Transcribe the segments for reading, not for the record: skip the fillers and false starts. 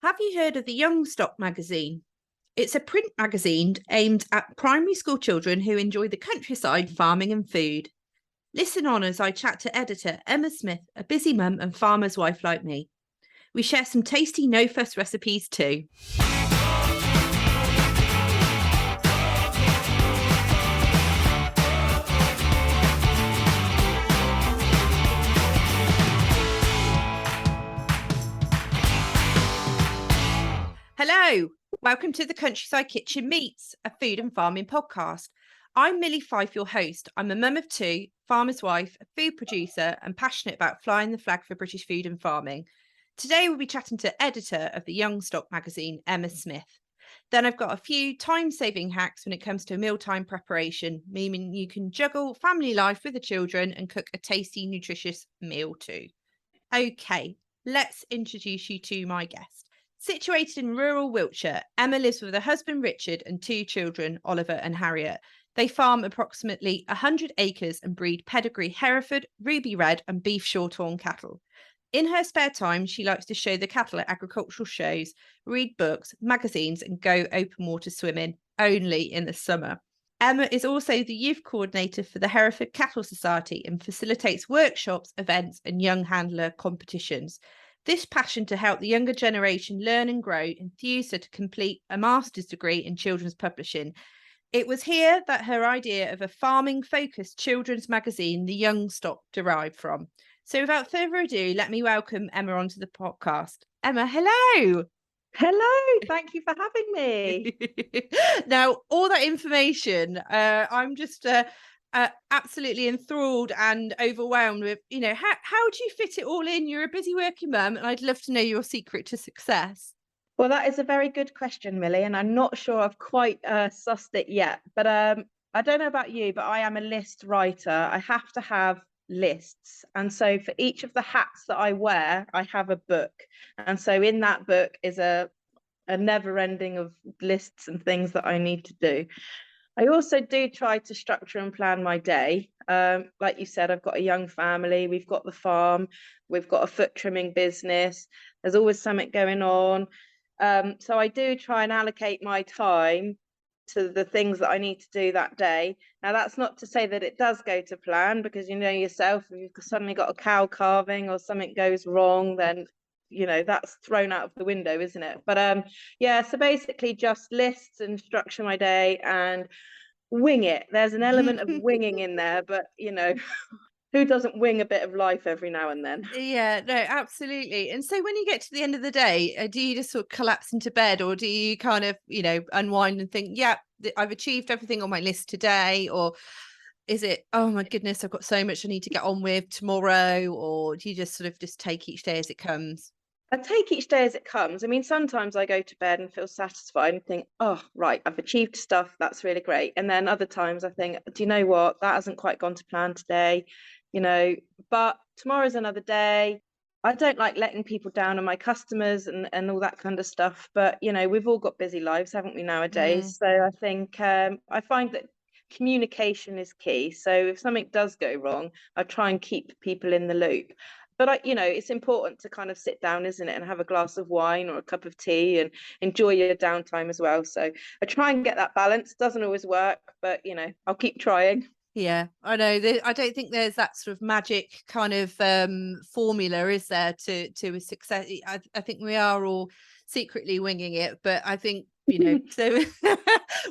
Have you heard of the Youngstock Magazine? It's a print magazine aimed at primary school children who enjoy the countryside, farming and food. Listen on as I chat to editor Emma Smith, a busy mum and farmer's wife like me. We share some tasty no-fuss recipes too. Hello, welcome to the Countryside Kitchen Meets, a food and farming podcast. I'm Milly Fyfe, your host. I'm a mum of two, farmer's wife, a food producer, and passionate about flying the flag for British food and farming. Today, we'll be chatting to editor of the Youngstock Magazine, Emma Smith. Then I've got a few time-saving hacks when it comes to mealtime preparation, meaning you can juggle family life with the children and cook a tasty, nutritious meal too. Okay, let's introduce you to my guest. Situated in rural Wiltshire, Emma lives with her husband Richard and two children, Oliver and Harriet. They farm approximately 100 acres and breed pedigree Hereford, Ruby Red and beef shorthorn cattle. In her spare time, she likes to show the cattle at agricultural shows, read books, magazines and go open water swimming, only in the summer. Emma is also the youth coordinator for the Hereford Cattle Society and facilitates workshops, events and young handler competitions. This passion to help the younger generation learn and grow enthused her to complete a master's degree in children's publishing. It was here that her idea of a farming-focused children's magazine, The Youngstock, derived from. So without further ado, let me welcome Emma onto the podcast. Emma, hello. Hello, thank you for having me. Now, all that information, I'm just absolutely enthralled and overwhelmed with, how do you fit it all in? You're a busy working mum, and I'd love to know your secret to success. Well, that is a very good question, Milly, and I'm not sure I've quite sussed it yet. But I don't know about you, but I am a list writer. I have to have lists. And so for each of the hats that I wear, I have a book. And so in that book is a never ending of lists and things that I need to do. I also do try to structure and plan my day. Like you said, I've got a young family, we've got the farm, we've got a foot trimming business, there's always something going on. So I do try and allocate my time to the things that I need to do that day. Now, that's not to say that it does go to plan, because you know yourself, if you've suddenly got a cow calving or something goes wrong, then that's thrown out of the window, isn't it? But yeah, so basically just lists and structure my day and wing it. There's an element of winging in there, but who doesn't wing a bit of life every now and then? Yeah, no, absolutely. And so when you get to the end of the day, do you just sort of collapse into bed, or do you kind of, unwind and think, yeah, I've achieved everything on my list today? Or is it, oh my goodness, I've got so much I need to get on with tomorrow? Or do you just sort of just take each day as it comes? I take each day as it comes. I mean, sometimes I go to bed and feel satisfied and think, oh, right, I've achieved stuff. That's really great. And then other times I think, do you know what? That hasn't quite gone to plan today, but tomorrow's another day. I don't like letting people down, and my customers and all that kind of stuff. But, we've all got busy lives, haven't we, nowadays? So I think I find that communication is key. So if something does go wrong, I try and keep people in the loop. But it's important to kind of sit down, isn't it, and have a glass of wine or a cup of tea and enjoy your downtime as well. So I try and get that balance. Doesn't always work, but I'll keep trying. Yeah, I know. I don't think there's that sort of magic kind of formula, is there, to a success? I think we are all secretly winging it, but I think so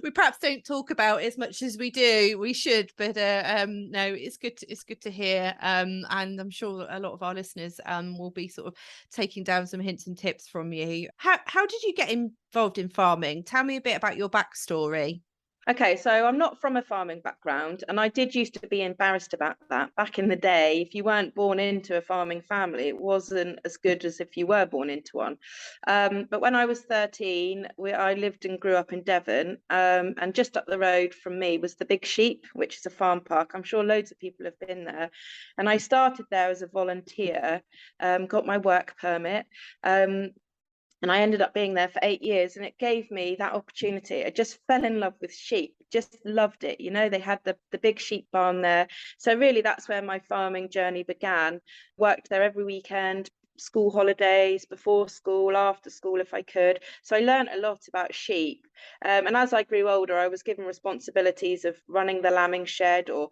we perhaps don't talk about it as much as we do. We should, but no, it's good to hear. And I'm sure a lot of our listeners will be sort of taking down some hints and tips from you. How did you get involved in farming? Tell me a bit about your backstory. Okay, so I'm not from a farming background, and I did used to be embarrassed about that. Back in the day, if you weren't born into a farming family, it wasn't as good as if you were born into one. But when I was 13, I lived and grew up in Devon, and just up the road from me was the Big Sheep, which is a farm park. I'm sure loads of people have been there. And I started there as a volunteer, got my work permit. And I ended up being there for 8 years, and it gave me that opportunity. I just fell in love with sheep, just loved it. They had the big sheep barn there. So really, that's where my farming journey began. Worked there every weekend, school holidays, before school, after school if I could. So I learned a lot about sheep. And as I grew older, I was given responsibilities of running the lambing shed, or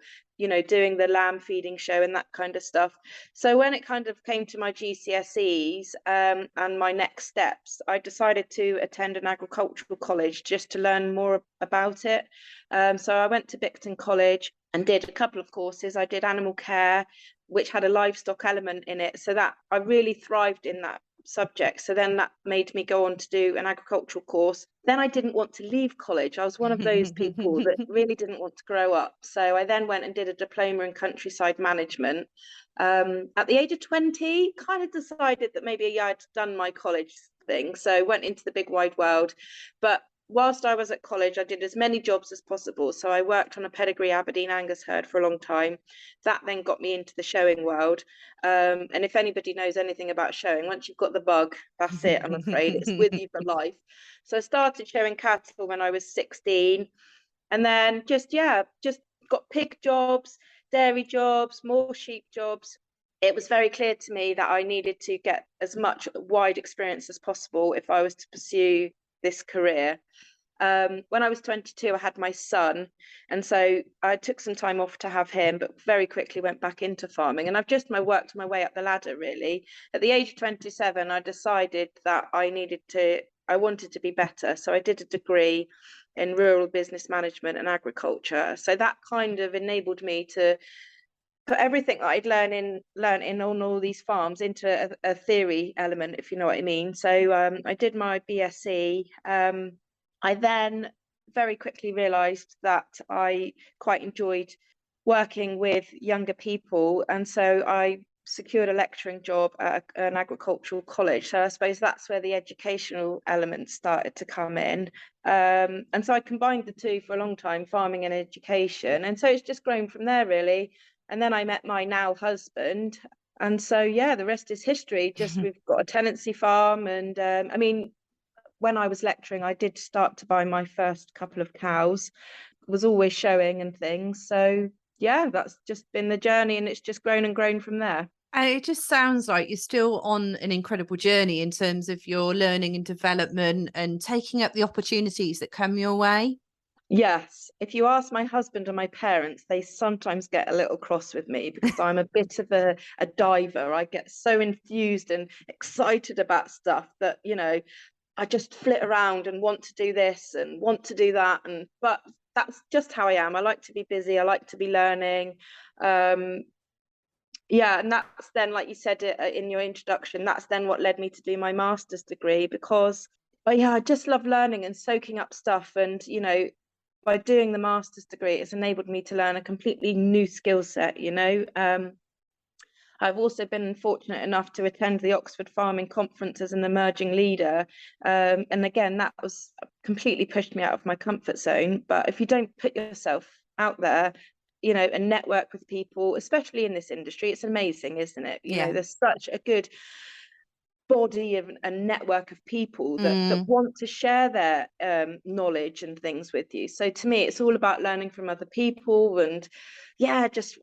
doing the lamb feeding show and that kind of stuff. So when it kind of came to my GCSEs and my next steps, I decided to attend an agricultural college just to learn more about it. So I went to Bicton College and did a couple of courses. I did animal care, which had a livestock element in it, so that I really thrived in that subject. So then that made me go on to do an agricultural course. Then I didn't want to leave college. I was one of those people that really didn't want to grow up. So I then went and did a diploma in countryside management. At the age of 20, kind of decided that maybe I'd done my college thing. So went into the big wide world. But whilst I was at college, I did as many jobs as possible. So I worked on a pedigree Aberdeen Angus herd for a long time. That then got me into the showing world. And if anybody knows anything about showing, once you've got the bug, that's it, I'm afraid. It's with you for life. So I started showing cattle when I was 16. And then just got pig jobs, dairy jobs, more sheep jobs. It was very clear to me that I needed to get as much wide experience as possible if I was to pursue this career. When I was 22, I had my son, and so I took some time off to have him, but very quickly went back into farming. And I've just worked my way up the ladder, really. At the age of 27, I decided that I wanted to be better. So I did a degree in rural business management and agriculture. So that kind of enabled me to put everything that I'd learned in on all these farms into a theory element, if you know what I mean. So I did my BSc. I then very quickly realised that I quite enjoyed working with younger people, and so I secured a lecturing job at an agricultural college. So I suppose that's where the educational elements started to come in. And so I combined the two for a long time, farming and education. And so it's just grown from there, really. And then I met my now husband. And so, yeah, the rest is history. Just we've got a tenancy farm. And I mean, when I was lecturing, I did start to buy my first couple of cows, was always showing and things. So yeah, that's just been the journey, and it's just grown and grown from there. And it just sounds like you're still on an incredible journey in terms of your learning and development and taking up the opportunities that come your way. Yes, if you ask my husband and my parents, they sometimes get a little cross with me because I'm a bit of a diver. I get so enthused and excited about stuff that, I just flit around and want to do this and want to do that. But that's just how I am. I like to be busy. I like to be learning. Yeah, and that's then, like you said in your introduction, that's then what led me to do my master's degree, because I just love learning and soaking up stuff. And by doing the master's degree, it's enabled me to learn a completely new skill set. I've also been fortunate enough to attend the Oxford Farming Conference as an emerging leader. And again, that was completely pushed me out of my comfort zone. But if you don't put yourself out there, and network with people, especially in this industry, it's amazing, isn't it? There's such a good body of a network of people that want to share their knowledge and things with you. So to me, it's all about learning from other people, and just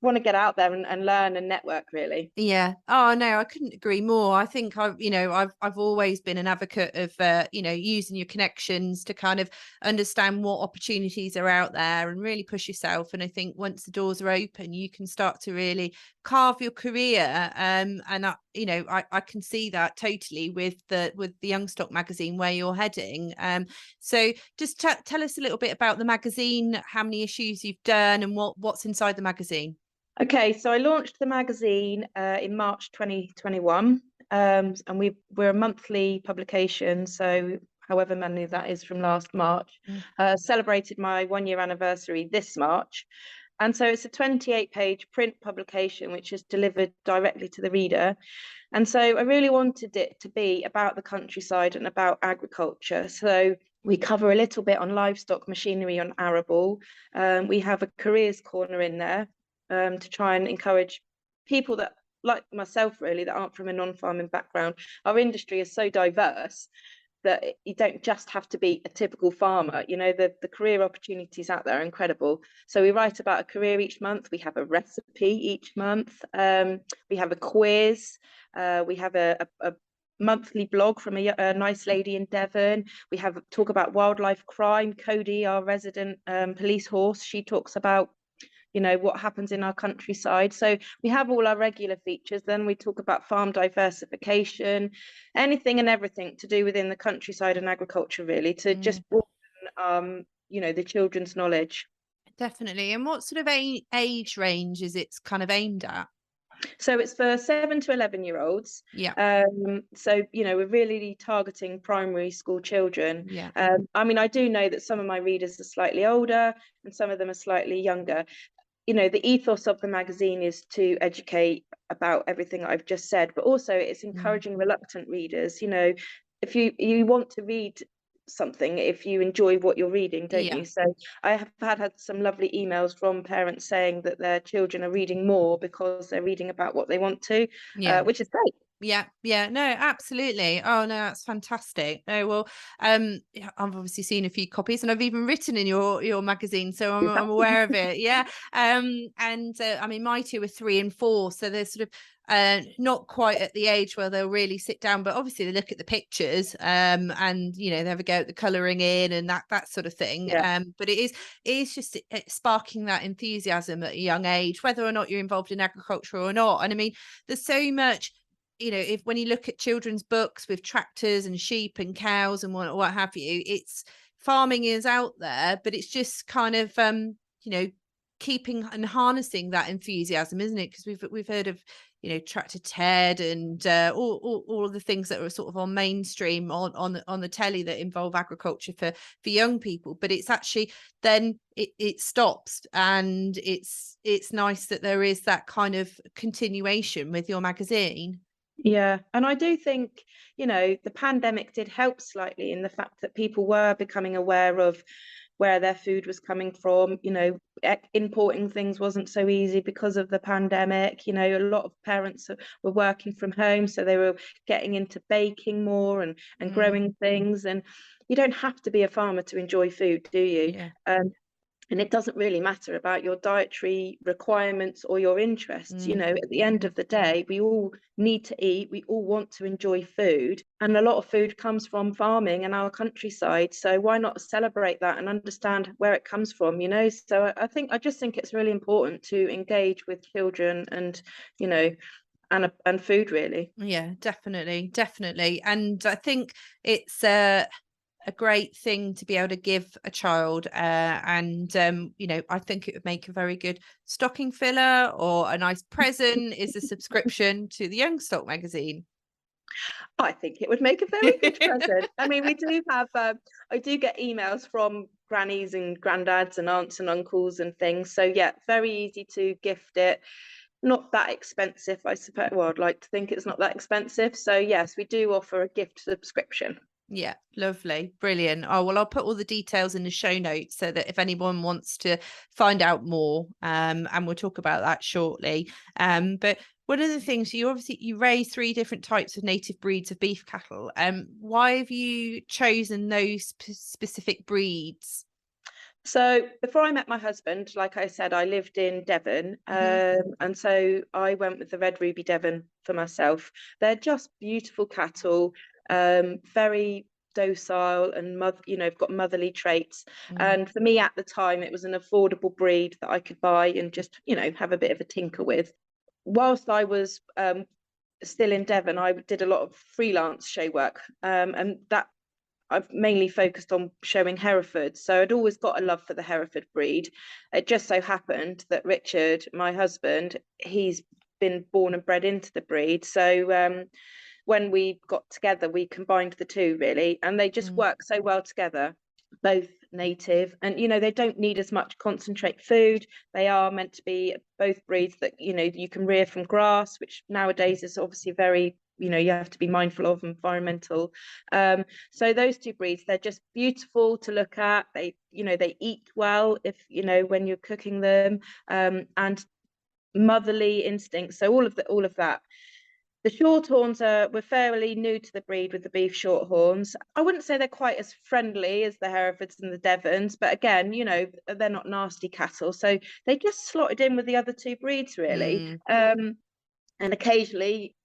want to get out there and learn and network, really. Yeah. Oh no, I couldn't agree more. I think I've always been an advocate of using your connections to kind of understand what opportunities are out there and really push yourself. And I think once the doors are open, you can start to really carve your career. And I can see that totally with the Youngstock Magazine, where you're heading. So just tell us a little bit about the magazine, how many issues you've done, and what's inside the magazine. Okay, so I launched the magazine in March 2021, and we're a monthly publication, so however many that is from last March. Celebrated my 1-year anniversary this March. And so it's a 28-page print publication, which is delivered directly to the reader. And so I really wanted it to be about the countryside and about agriculture. So we cover a little bit on livestock, machinery, on arable. We have a careers corner in there, to try and encourage people that, like myself, really, that aren't from a non-farming background. Our industry is so diverse, that you don't just have to be a typical farmer. You know, the career opportunities out there are incredible. So we write about a career each month. We have a recipe each month. We have a quiz. We have a monthly blog from a nice lady in Devon. We have talk about wildlife crime. Cody, our resident police horse, she talks about, you know, what happens in our countryside. So we have all our regular features. Then we talk about farm diversification, anything and everything to do within the countryside and agriculture, really, to just broaden, you know, the children's knowledge. Definitely. And what sort of age range is it's kind of aimed at? So it's for 7 to 11-year-olds. Yeah. So, you know, we're really targeting primary school children. Yeah. I mean, I do know that some of my readers are slightly older and some of them are slightly younger. You know, the ethos of the magazine is to educate about everything I've just said, but also it's encouraging reluctant readers. You know, if you want to read something, if you enjoy what you're reading, don't Yeah. you? So I have had some lovely emails from parents saying that their children are reading more because they're reading about what they want to, Yeah. which is great. Yeah, no, absolutely. Oh no, that's fantastic. No, well, yeah, I've obviously seen a few copies, and I've even written in your magazine, so I'm aware of it. Yeah, and I mean, my two are 3 and 4, so they're sort of not quite at the age where they'll really sit down, but obviously they look at the pictures, and you know they have a go at the colouring in and that sort of thing. Yeah. But it is just sparking that enthusiasm at a young age, whether or not you're involved in agriculture or not. And I mean, there's so much, you know, if when you look at children's books with tractors and sheep and cows and what have you, it's farming is out there, but it's just kind of you know, keeping and harnessing that enthusiasm, isn't it? Because we've heard of, you know, Tractor Ted and all of the things that are sort of on mainstream on the telly that involve agriculture for young people, but it's actually then it stops, and it's nice that there is that kind of continuation with your magazine. Yeah, and I do think, you know, the pandemic did help slightly in the fact that people were becoming aware of where their food was coming from. You know, importing things wasn't so easy because of the pandemic. You know, a lot of parents were working from home, so they were getting into baking more and growing things. And you don't have to be a farmer to enjoy food, do you? Yeah. And it doesn't really matter about your dietary requirements or your interests. You know, at the end of the day, we all need to eat, we all want to enjoy food, and a lot of food comes from farming and our countryside. So why not celebrate that and understand where it comes from, you know? So I just think it's really important to engage with children and, you know, and food, really. Yeah, definitely. And I think it's a great thing to be able to give a child, and you know, I think it would make a very good stocking filler, or a nice present is a subscription to the Youngstock magazine. I think it would make a very good present. I mean, we do have, I do get emails from grannies and granddads and aunts and uncles and things. So yeah, very easy to gift it. Not that expensive, I suppose. Well, I'd like to think it's not that expensive. So yes, we do offer a gift subscription. Yeah, lovely, brilliant. Oh well, I'll put all the details in the show notes so that if anyone wants to find out more, and we'll talk about that shortly. But one of the things, you raise 3 different types of native breeds of beef cattle. Why have you chosen those specific breeds? So before I met my husband, like I said, I lived in Devon, and so I went with the Red Ruby Devon for myself. They're just beautiful cattle, very docile and you know, got motherly traits. And for me at the time, it was an affordable breed that I could buy and just, you know, have a bit of a tinker with. Whilst I was still in Devon, I did a lot of freelance show work, and that I've mainly focused on showing Hereford. So I'd always got a love for the Hereford breed. It just so happened that Richard, my husband, he's been born and bred into the breed. So when we got together, we combined the two, really, and they just work so well together, both native, and you know, they don't need as much concentrate food. They are meant to be both breeds that, you know, you can rear from grass, which nowadays is obviously very, you know, you have to be mindful of environmental. So those two breeds, they're just beautiful to look at. They, you know, they eat well, if you know, when you're cooking them, and motherly instincts. So all of that. The Shorthorns we're fairly new to the breed with the beef Shorthorns. I wouldn't say they're quite as friendly as the Herefords and the Devons, but again, they're not nasty cattle, so they just slotted in with the other two breeds really. And occasionally,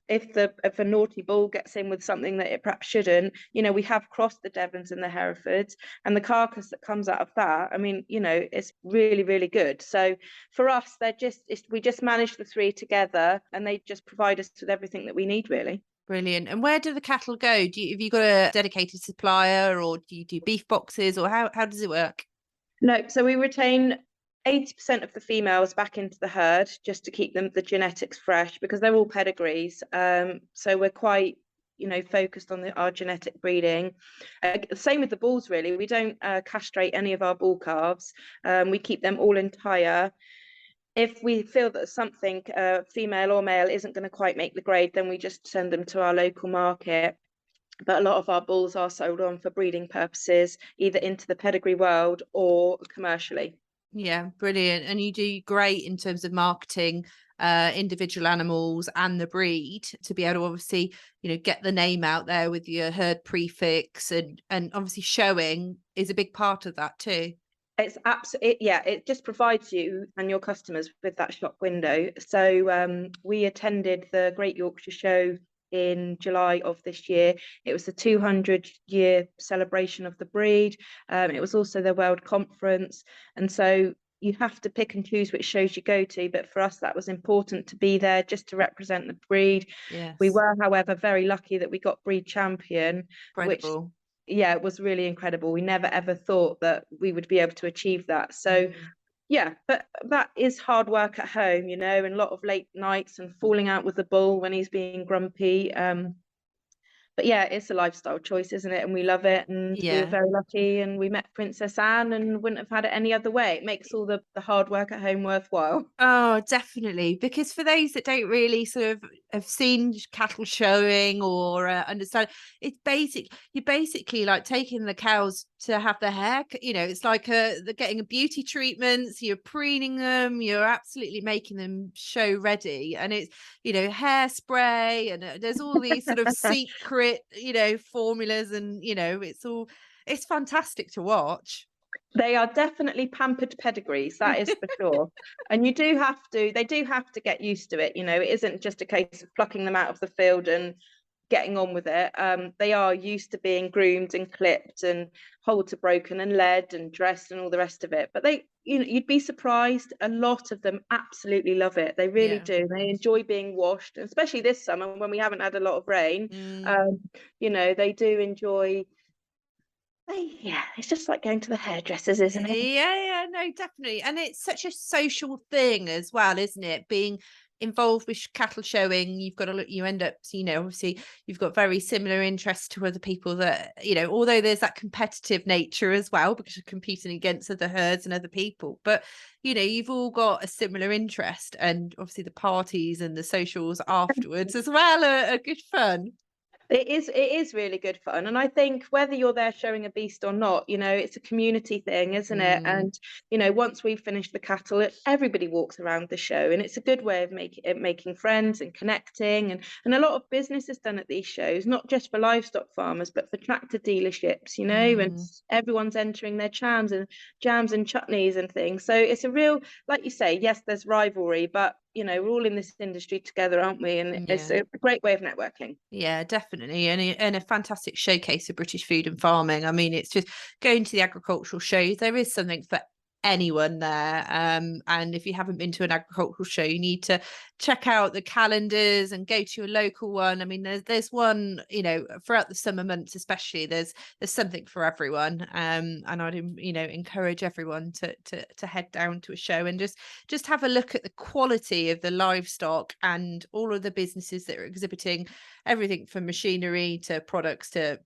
if a naughty bull gets in with something that it perhaps shouldn't, we have crossed the Devons and the Herefords, and the carcass that comes out of that, I mean, it's really, really good. So for us, we just manage the three together, and they just provide us with everything that we need, really. Brilliant. And where do the cattle go? Have you got a dedicated supplier, or do you do beef boxes, or how does it work? No, so we retain 80% of the females back into the herd just to keep the genetics fresh, because they're all pedigrees. So we're quite, focused on our genetic breeding. Same with the bulls, really. We don't castrate any of our bull calves. We keep them all entire. If we feel that something, female or male, isn't going to quite make the grade, then we just send them to our local market. But a lot of our bulls are sold on for breeding purposes, either into the pedigree world or commercially. Yeah, brilliant. And you do great in terms of marketing individual animals and the breed, to be able to obviously, get the name out there with your herd prefix, and obviously showing is a big part of that too. It's absolutely, yeah, it just provides you and your customers with that shop window. So we attended the Great Yorkshire Show in July of this year. It was the 200-year celebration of the breed. It was also the World Conference. And so you have to pick and choose which shows you go to. But for us, that was important to be there just to represent the breed. Yes. We were, however, very lucky that we got breed champion, Incredible. which, yeah, it was really incredible. We never ever thought that we would be able to achieve that. So yeah, but that is hard work at home, and a lot of late nights and falling out with the bull when he's being grumpy. But yeah, it's a lifestyle choice, isn't it? And we love it, and we were very lucky, and we met Princess Anne and wouldn't have had it any other way. It makes all the hard work at home worthwhile. Oh, definitely. Because for those that don't really sort of have seen cattle showing or understand, you're basically like taking the cows to have their hair, it's like they're getting a beauty treatment. So you're preening them, you're absolutely making them show ready. And it's, hairspray, and there's all these sort of secret, formulas, and, it's fantastic to watch. They are definitely pampered pedigrees, that is for sure. And they do have to get used to it. It isn't just a case of plucking them out of the field and getting on with it. They are used to being groomed and clipped and holds are broken and led and dressed and all the rest of it. But you'd be surprised. A lot of them absolutely love it. They really do. They enjoy being washed, especially this summer when we haven't had a lot of rain. They do enjoy. Yeah, it's just like going to the hairdressers, isn't it? Yeah, no, definitely. And it's such a social thing as well, isn't it? Being involved with cattle showing, you've got to look, you end up, obviously you've got very similar interests to other people that, although there's that competitive nature as well, because you're competing against other herds and other people, but you've all got a similar interest, and obviously the parties and the socials afterwards as well are good fun. It is really good fun. And I think whether you're there showing a beast or not, it's a community thing, isn't it? And, once we've finished the cattle, everybody walks around the show, and it's a good way of making friends and connecting. And a lot of business is done at these shows, not just for livestock farmers, but for tractor dealerships, and everyone's entering their jams and chutneys and things. So it's a real, like you say, yes, there's rivalry, but we're all in this industry together, aren't we? And it's a great way of networking. Yeah, definitely. And a fantastic showcase of British food and farming. I mean, it's just going to the agricultural shows. There is something for anyone there. And if you haven't been to an agricultural show, you need to check out the calendars and go to a local one. I mean, there's one, throughout the summer months, especially, there's something for everyone. And I'd, encourage everyone to head down to a show and just have a look at the quality of the livestock and all of the businesses that are exhibiting everything from machinery to products to,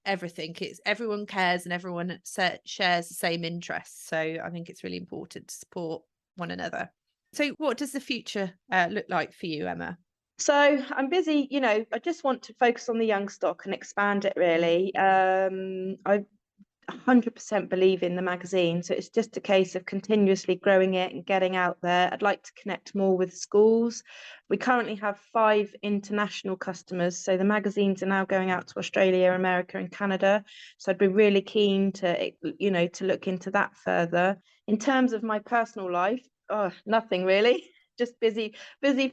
everything. It's everyone cares and everyone shares the same interests. So I think it's really important to support one another. So what does the future look like for you, Emma? So I'm busy, I just want to focus on the young stock and expand it really. 100% believe in the magazine. So it's just a case of continuously growing it and getting out there. I'd like to connect more with schools. We currently have 5 international customers. So the magazines are now going out to Australia, America, and Canada. So I'd be really keen to, to look into that further. In terms of my personal life, nothing really. Just busy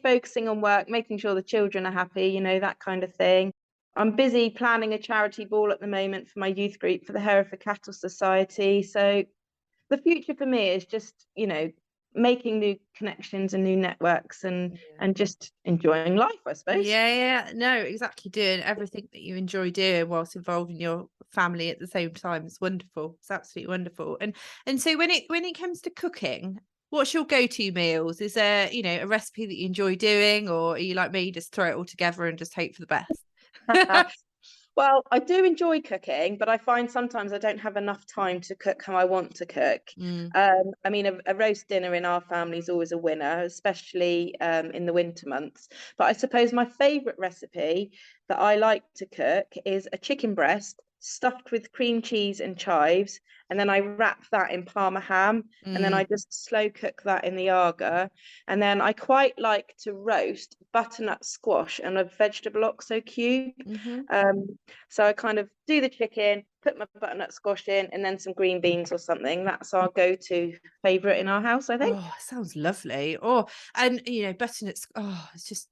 focusing on work, making sure the children are happy, that kind of thing. I'm busy planning a charity ball at the moment for my youth group for the Hereford Cattle Society. So the future for me is just, making new connections and new networks and just enjoying life, I suppose. Yeah, no, exactly. Doing everything that you enjoy doing whilst involving your family at the same time is wonderful. It's absolutely wonderful. And so when it comes to cooking, what's your go-to meals? Is there, a recipe that you enjoy doing, or are you like me, just throw it all together and just hope for the best? Well, I do enjoy cooking, but I find sometimes I don't have enough time to cook how I want to cook. I mean, a roast dinner in our family is always a winner, especially in the winter months. But I suppose my favourite recipe that I like to cook is a chicken breast stuffed with cream cheese and chives, and then I wrap that in Parma ham, and then I just slow cook that in the Aga. And then I quite like to roast butternut squash and a vegetable oxo cube. So I kind of do the chicken, put my butternut squash in, and then some green beans or something. That's our go-to favourite in our house, I think. Oh, sounds lovely. Oh, and butternut. Oh, it's just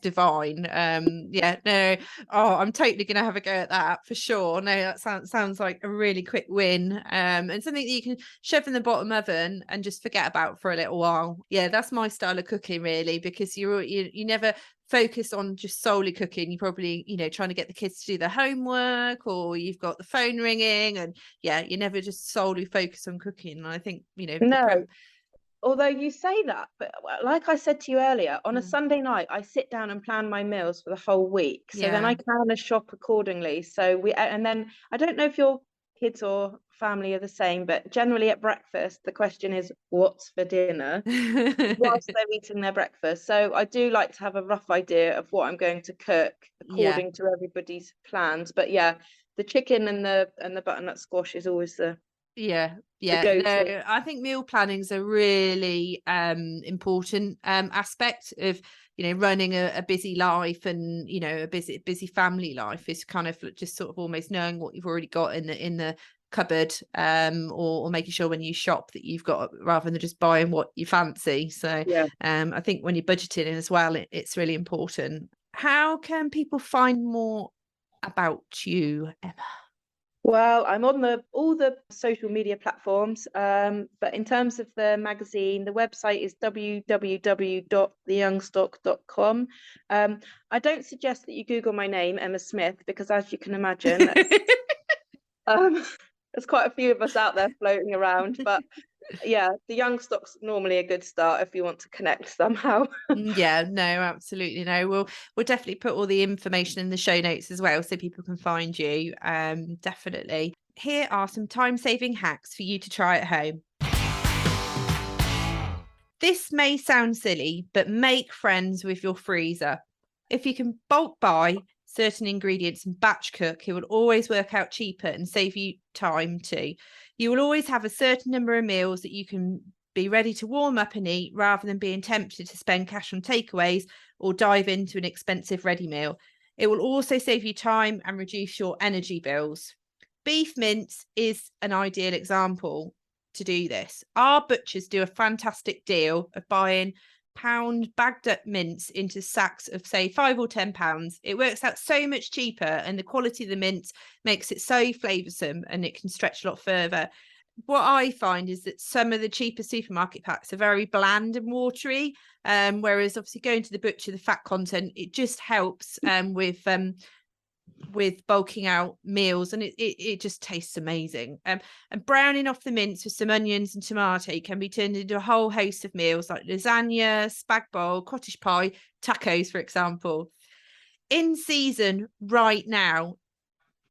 divine. No. Oh, I'm totally gonna have a go at that for sure. No, that sounds like a really quick win. And something that you can shove in the bottom oven and just forget about for a little while. Yeah, that's my style of cooking really, because you never focus on just solely cooking. You probably, trying to get the kids to do their homework, or you've got the phone ringing, and you never just solely focus on cooking. And I think, No, although you say that, but like I said to you earlier, on a Mm. Sunday night, I sit down and plan my meals for the whole week. So then Yeah. I can shop accordingly. And then I don't know if your kids or family are the same, but generally at breakfast, the question is, what's for dinner? Whilst they're eating their breakfast. So I do like to have a rough idea of what I'm going to cook Yeah. according to everybody's plans. But yeah, the chicken and the butternut squash is always the Yeah. go-to. No, I think meal planning is a really important aspect of running a busy life, and a busy family life is kind of just sort of almost knowing what you've already got in the cupboard, or making sure when you shop that you've got, rather than just buying what you fancy. So Yeah. I think when you're budgeting as well, it's really important. How can people find more about you, Emma? Well, I'm on all the social media platforms, but in terms of the magazine, the website is www.theyoungstock.com. I don't suggest that you Google my name, Emma Smith, because as you can imagine, there's quite a few of us out there floating around. But yeah, the Youngstock's normally a good start if you want to connect somehow. Yeah, no, absolutely. No, we'll definitely put all the information in the show notes as well, so people can find you. Definitely. Here are some time-saving hacks for you to try at home. This may sound silly, but make friends with your freezer. If you can bulk buy certain ingredients and batch cook, it will always work out cheaper and save you time too. You will always have a certain number of meals that you can be ready to warm up and eat, rather than being tempted to spend cash on takeaways or dive into an expensive ready meal. It will also save you time and reduce your energy bills. Beef mince is an ideal example to do this. Our butchers do a fantastic deal of buying pound bagged up mince into sacks of say £5 or £10. It works out so much cheaper, and the quality of the mince makes it so flavoursome, and it can stretch a lot further. What I find is that some of the cheaper supermarket packs are very bland and watery, whereas obviously going to the butcher, the fat content, it just helps with bulking out meals, and it just tastes amazing. And browning off the mince with some onions and tomato can be turned into a whole host of meals like lasagna, spag bowl, cottage pie, tacos, for example. In season right now,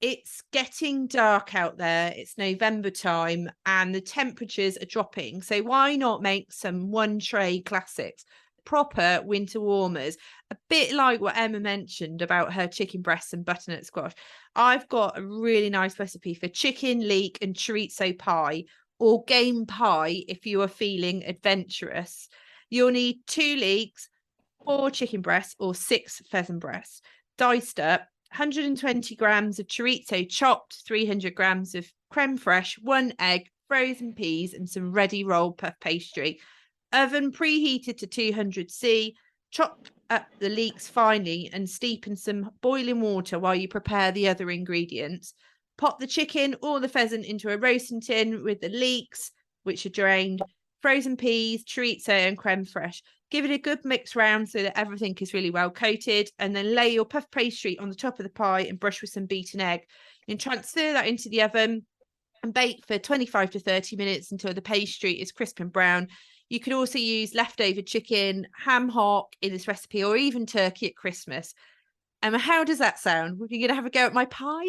it's getting dark out there. It's November time and the temperatures are dropping. So why not make some one tray classics? proper winter warmers, a bit like what Emma mentioned about her chicken breasts and butternut squash. I've got a really nice recipe for chicken, leek and chorizo pie, or game pie if you are feeling adventurous. You'll need 2 leeks, 4 chicken breasts or 6 pheasant breasts, diced up, 120 grams of chorizo chopped, 300 grams of creme fraiche, 1 egg, frozen peas and some ready rolled puff pastry. Oven preheated to 200°C. Chop up the leeks finely and steep in some boiling water while you prepare the other ingredients. Pop the chicken or the pheasant into a roasting tin with the leeks, which are drained, frozen peas, chorizo and creme fraiche. Give it a good mix round so that everything is really well coated, and then lay your puff pastry on the top of the pie and brush with some beaten egg. You can transfer that into the oven and bake for 25 to 30 minutes until the pastry is crisp and brown. You could also use leftover chicken, ham hock in this recipe, or even turkey at Christmas. Emma, how does that sound? We're going to have a go at my pie?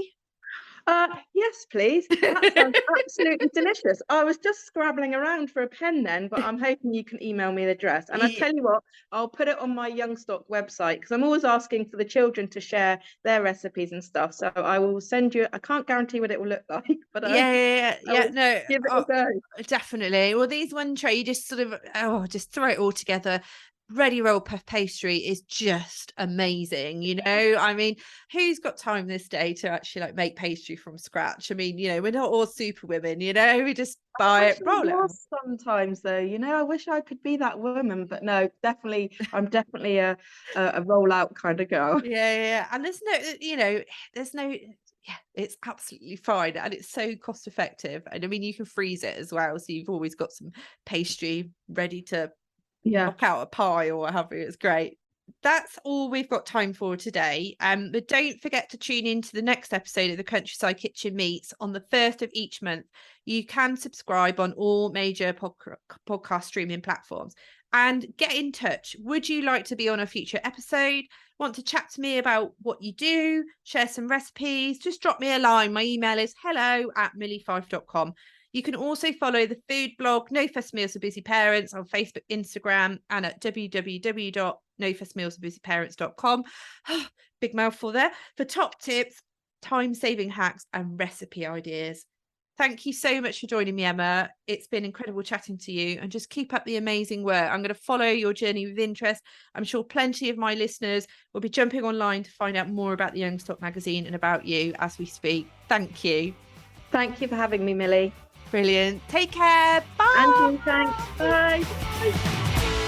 Yes, please. That sounds absolutely delicious. I was just scrabbling around for a pen then, but I'm hoping you can email me the address. And I tell you what, I'll put it on my Youngstock website because I'm always asking for the children to share their recipes and stuff. So I will send you. I can't guarantee what it will look like, but No, give it a go. Definitely. Well, these one tray, you just sort of just throw it all together. Ready roll puff pastry is just amazing, you know. I mean, who's got time this day to actually like make pastry from scratch? I mean, you know, we're not all super women, you know, we just buy it, roll it. Sometimes though, you know, I wish I could be that woman, but no, definitely, I'm definitely a rollout kind of girl. Yeah. And there's no, you know, it's absolutely fine, and it's so cost effective. And I mean, you can freeze it as well, so you've always got some pastry ready to knock out a pie or what have you. It's great. That's all we've got time for today. But don't forget to tune in to the next episode of the Countryside Kitchen Meets on the 1st of each month. You can subscribe on all major podcast streaming platforms. And get in touch. Would you like to be on a future episode? Want to chat to me about what you do? Share some recipes? Just drop me a line. My email is hello@millyfyfe.com. You can also follow the food blog No Fuss Meals for Busy Parents on Facebook, Instagram, and at www.nofussmealsforbusy-parents.com. Big mouthful there. For top tips, time-saving hacks, and recipe ideas. Thank you so much for joining me, Emma. It's been incredible chatting to you, and just keep up the amazing work. I'm going to follow your journey with interest. I'm sure plenty of my listeners will be jumping online to find out more about the Youngstock Magazine and about you as we speak. Thank you. Thank you for having me, Milly. Brilliant. Take care. Bye. Andrew, thanks. Bye. Bye.